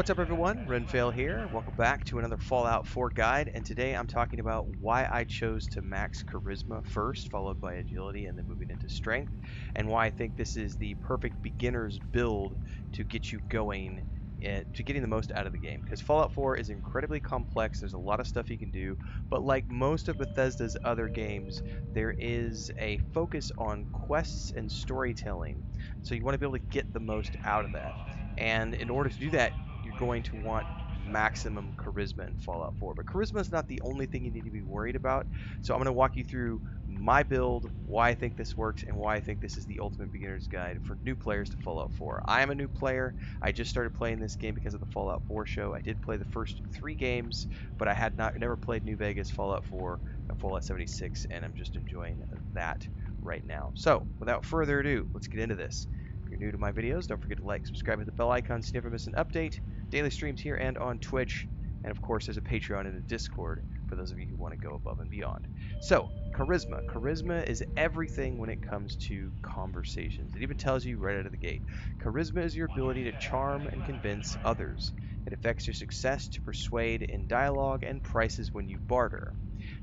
What's up everyone, Renfail here. Welcome back to another Fallout 4 guide, and today I'm talking about why I chose to max Charisma first, followed by Agility, and then moving into Strength, and why I think this is the perfect beginner's build to get you going, to getting the most out of the game. Because Fallout 4 is incredibly complex, there's a lot of stuff you can do, but like most of Bethesda's other games, there is a focus on quests and storytelling, so you want to be able to get the most out of that. And in order to do that, you're going to want maximum charisma in Fallout 4. But charisma is not the only thing you need to be worried about. So I'm going to walk you through my build, why I think this works, and why I think this is the ultimate beginner's guide for new players to Fallout 4. I am a new player. I just started playing this game because of the Fallout 4 show. I did play the first 3 games, but I had never played New Vegas, Fallout 4, and Fallout 76, and I'm just enjoying that right now. So without further ado, let's get into this. If you're new to my videos, don't forget to like, subscribe, hit the bell icon so you never miss an update. Daily streams here and on Twitch. And of course, there's a Patreon and a Discord for those of you who want to go above and beyond. So, charisma. Charisma is everything when it comes to conversations. It even tells you right out of the gate. Charisma is your ability to charm and convince others. It affects your success to persuade in dialogue and prices when you barter.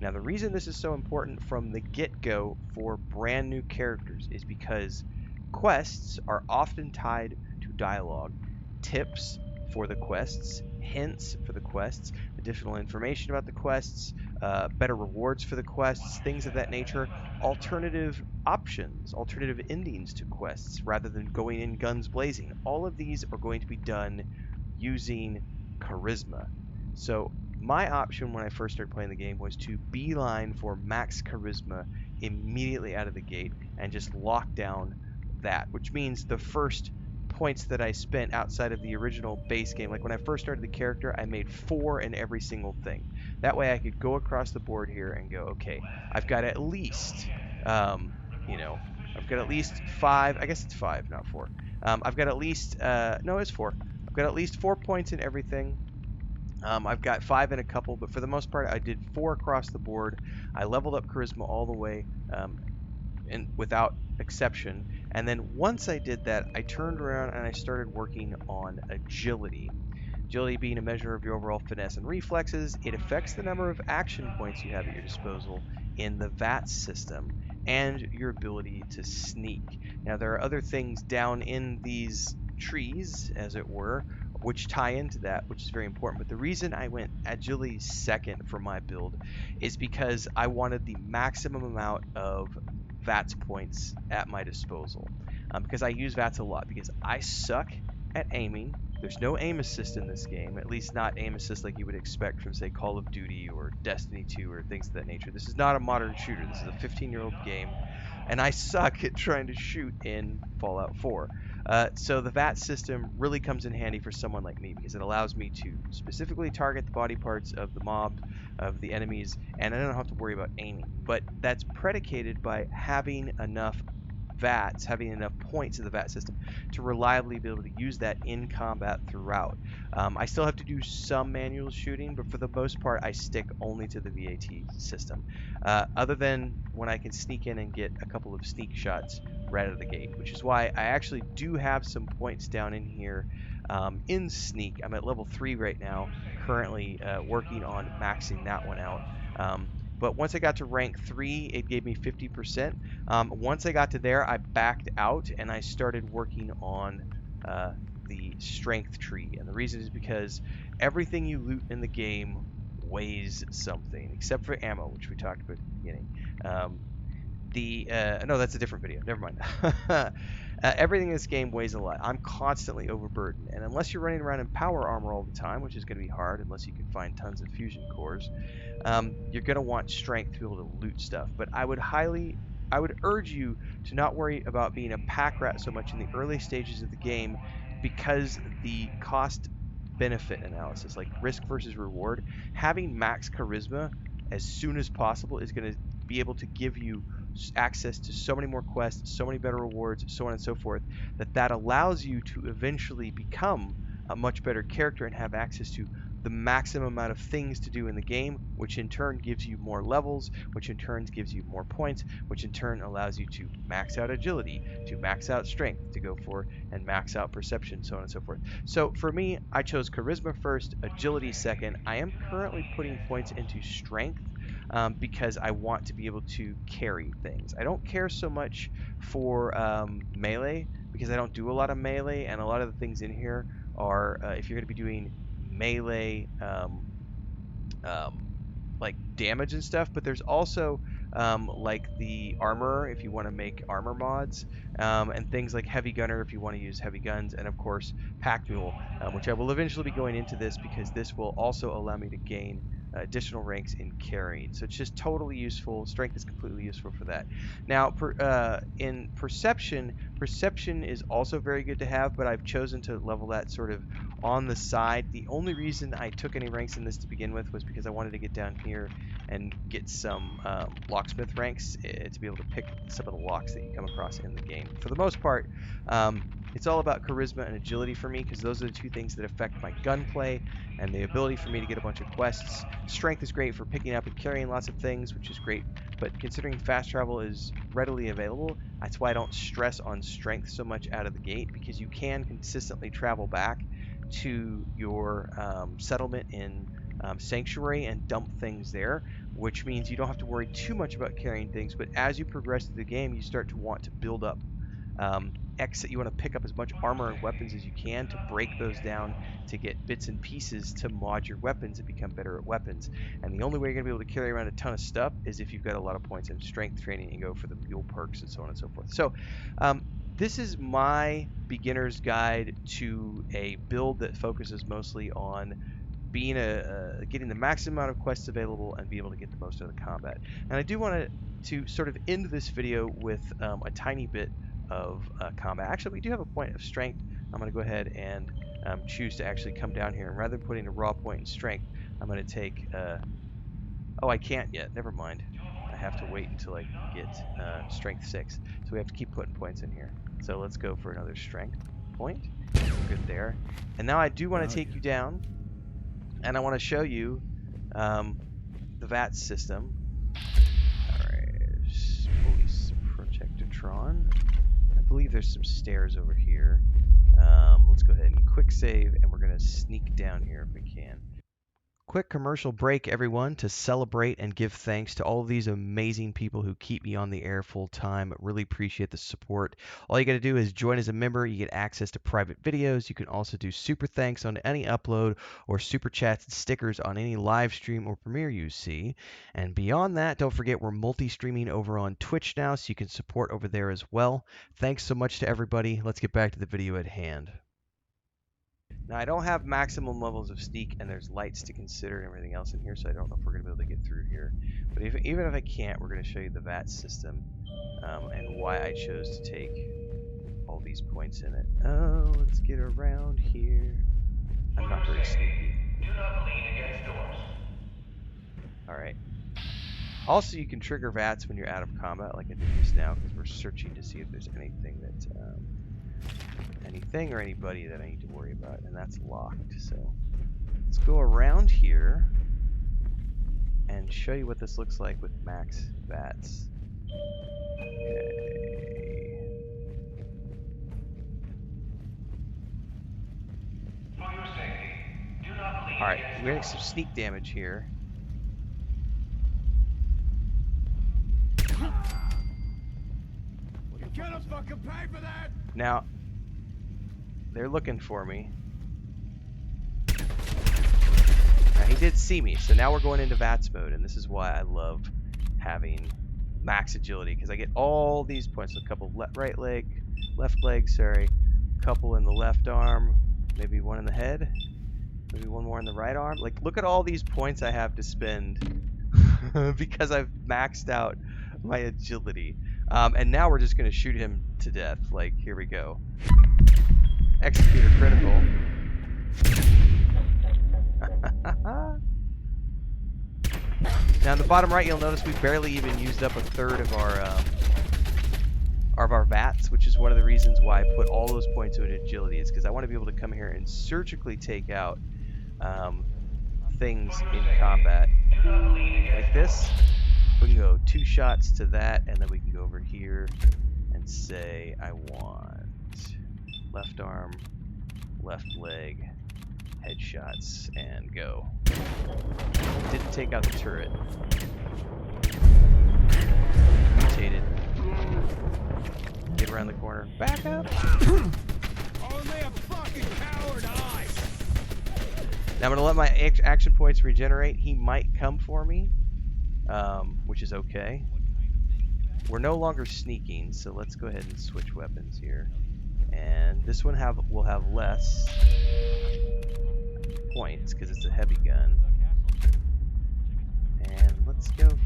Now, the reason this is so important from the get-go for brand new characters is because quests are often tied to dialogue. Tips for the quests, hints for the quests, additional information about the quests, better rewards for the quests, things of that nature, alternative options, alternative endings to quests rather than going in guns blazing. All of these are going to be done using charisma. So my option when I first started playing the game was to beeline for max charisma immediately out of the gate and just lock down that, which means the first points that I spent outside of the original base game, like when I first started the character, I made 4 in every single thing. That way I could go across the board here and go, okay, I've got at least, um, you know, I've got at least 5, I guess it's 5, not 4. I've got at least, no, it's 4. I've got at least 4 points in everything. I've got 5 in a couple, but for the most part, I did 4 across the board. I leveled up charisma all the way, and without exception. And then once I did that, I turned around and I started working on agility. Agility being a measure of your overall finesse and reflexes, it affects the number of action points you have at your disposal in the VAT system and your ability to sneak. Now, there are other things down in these trees, as it were, which tie into that, which is very important. But the reason I went agility second for my build is because I wanted the maximum amount of VATS points at my disposal. Because I use VATS a lot, because I suck at aiming. There's no aim assist in this game, at least not aim assist like you would expect from, say, Call of Duty or Destiny 2 or things of that nature. This is not a modern shooter. This is a 15-year-old game, and I suck at trying to shoot in Fallout 4. So the VAT system really comes in handy for someone like me because it allows me to specifically target the body parts of the mob, of the enemies, and I don't have to worry about aiming. But that's predicated by having enough VATs, having enough points in the VAT system to reliably be able to use that in combat throughout. I still have to do some manual shooting, but for the most part, I stick only to the VAT system. Other than when I can sneak in and get a couple of sneak shots right out of the gate, which is why I actually do have some points down in here in sneak. I'm at level 3 right now, currently working on maxing that one out. But once I got to rank 3, it gave me 50%. Once I got to there, I backed out and I started working on the strength tree. And the reason is because everything you loot in the game weighs something, except for ammo, which we talked about at the beginning. No, that's a different video. Never mind. Everything in this game weighs a lot. I'm constantly overburdened, and unless you're running around in power armor all the time, which is going to be hard unless you can find tons of fusion cores, you're going to want strength to be able to loot stuff. But I would urge you to not worry about being a pack rat so much in the early stages of the game, because the cost benefit analysis, like risk versus reward, having max charisma as soon as possible is going to be able to give you access to so many more quests, so many better rewards, so on and so forth, that allows you to eventually become a much better character and have access to the maximum amount of things to do in the game, which in turn gives you more levels, which in turn gives you more points, which in turn allows you to max out agility, to max out strength, to go for and max out perception, so on and so forth. So for me, I chose charisma first, agility second. I am currently putting points into strength because I want to be able to carry things. I don't care so much for melee because I don't do a lot of melee, and a lot of the things in here are if you're going to be doing melee um, like damage and stuff, but there's also like the armor if you want to make armor mods, and things like heavy gunner if you want to use heavy guns, and of course pack mule, which I will eventually be going into this because this will also allow me to gain additional ranks in carrying. So it's just totally useful. Strength is completely useful for that. Now, in perception, perception is also very good to have, but I've chosen to level that sort of on the side. The only reason I took any ranks in this to begin with was because I wanted to get down here and get some locksmith ranks to be able to pick some of the locks that you come across in the game. For the most part, it's all about charisma and agility for me because those are the two things that affect my gunplay and the ability for me to get a bunch of quests. Strength is great for picking up and carrying lots of things, which is great, but considering fast travel is readily available, that's why I don't stress on strength so much out of the gate, because you can consistently travel back to your settlement in Sanctuary and dump things there, which means you don't have to worry too much about carrying things. But as you progress through the game, you start to want to build up you want to pick up as much armor and weapons as you can to break those down, to get bits and pieces to mod your weapons and become better at weapons. And the only way you're going to be able to carry around a ton of stuff is if you've got a lot of points in strength training and go for the mule perks and so on and so forth. So this is my beginner's guide to a build that focuses mostly on being getting the maximum amount of quests available and be able to get the most out of the combat. And I do want to sort of end this video with a tiny bit of combat. Actually, we do have a point of strength. I'm going to go ahead and choose to actually come down here, and rather than putting a raw point in strength, I'm going to take oh, I can't yet, never mind. I have to wait until I get strength 6, so we have to keep putting points in here. So let's go for another strength point. We're good there. And now I do want to take you down, and I want to show you the VAT system. Alright, police protectotron. I believe there's some stairs over here. Let's go ahead and quick save, and we're going to sneak down here if we can. Quick commercial break, everyone, to celebrate and give thanks to all of these amazing people who keep me on the air full time. Really appreciate the support. All you got to do is join as a member. You get access to private videos. You can also do super thanks on any upload or super chats and stickers on any live stream or premiere you see. And beyond that, don't forget we're multi-streaming over on Twitch now, so you can support over there as well. Thanks so much to everybody. Let's get back to the video at hand. Now, I don't have maximum levels of sneak, and there's lights to consider and everything else in here, so I don't know if we're going to be able to get through here. But even if I can't, we're going to show you the VAT system and why I chose to take all these points in it. Oh, let's get around here. I'm not very sneaky. Do not lean against doors. Alright. Also, you can trigger VATs when you're out of combat, like I did just now, because we're searching to see if there's anything that... anything or anybody that I need to worry about, and that's locked. So let's go around here and show you what this looks like with max VATs. Okay. For your safety, do not lean Alright, against we're getting doors. some sneak damage here. You're gonna fucking pay for that! Now, they're looking for me. Now, he did see me, so now we're going into VATS mode, and this is why I love having max agility, because I get all these points. A couple left leg, sorry, a couple in the left arm, maybe one in the head, maybe one more in the right arm. Like, look at all these points I have to spend because I've maxed out my agility. And now we're just going to shoot him to death. Like, here we go. Executor critical. Now in the bottom right, you'll notice we barely even used up a third of our our VATs, which is one of the reasons why I put all those points into agility, is because I want to be able to come here and surgically take out things in combat. Like this, we can go 2 shots to that, and then we can go over here and say, I want left arm, left leg, headshots, and go. Didn't take out the turret. Mutated. Get around the corner. Back up! Only a fucking coward I. Now I'm going to let my action points regenerate. He might come for me, which is okay. We're no longer sneaking, so let's go ahead and switch weapons here. And this one will have less points because it's a heavy gun. And let's go for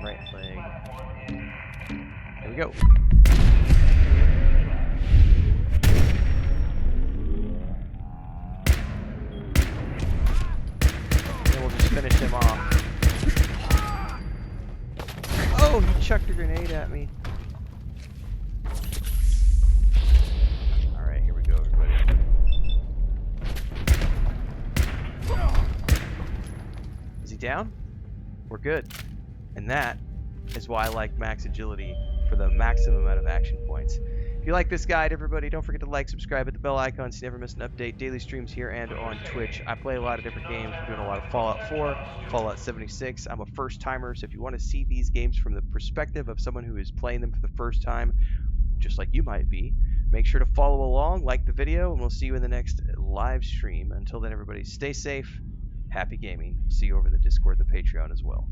right leg. There we go. And we'll just finish him off. Oh, he chucked a grenade at me. Alright, here we go, everybody. Is he down? We're good. And that is why I like max agility for the maximum amount of action points. If you like this guide, everybody, don't forget to like, subscribe, hit the bell icon so you never miss an update. Daily streams here and on Twitch. I play a lot of different games. We're doing a lot of Fallout 4, Fallout 76. I'm a first timer, so if you want to see these games from the perspective of someone who is playing them for the first time, just like you might be, make sure to follow along, like the video, and we'll see you in the next live stream. Until then, everybody, stay safe, happy gaming. See you over the Discord, the Patreon as well.